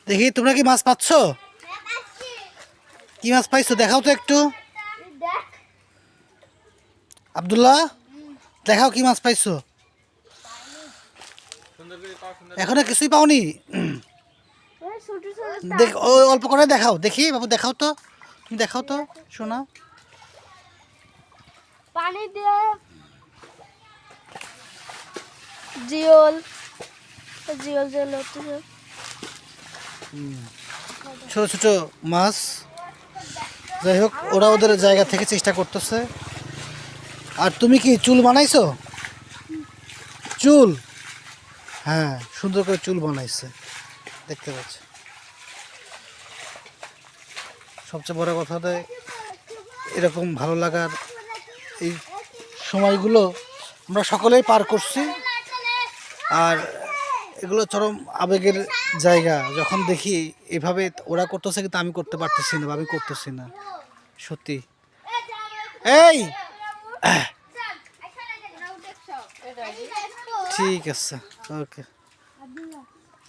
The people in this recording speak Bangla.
দেখি তোমরা কি মাছ পাচ্ছ? কি মাছ পাইছো দেখাও তো একটু। আব্দুল্লাহ দেখাও কি মাছ পাইছো। এখনো কিছুই পাওনি? দেখ ওই অল্প করে দেখাও দেখি বাবু, দেখাও তো, তুমি দেখাও তো শোনা। পানি দিয়ে জিওল জিওল জিওল হচ্ছে। ছোট ছোট মাছ, যাই হোক ওরা ওদের জায়গা থেকে চেষ্টা করতেছে। আর তুমি কি চুল বানাইছো? চুল, হ্যাঁ সুন্দর করে চুল বানাইছে দেখতে পাচ্ছ। সবচেয়ে বড় কথা হলো এরকম ভালো লাগার এই সময়গুলো আমরা সকলেই পার করছি। আর এগুলো চরম আবেগের জায়গা। যখন দেখি এভাবে ওরা করতেছে কিন্তু আমি করতে পারতেছি না বা আমি করতেছি না, সত্যি। এই ঠিক আছে, ওকে।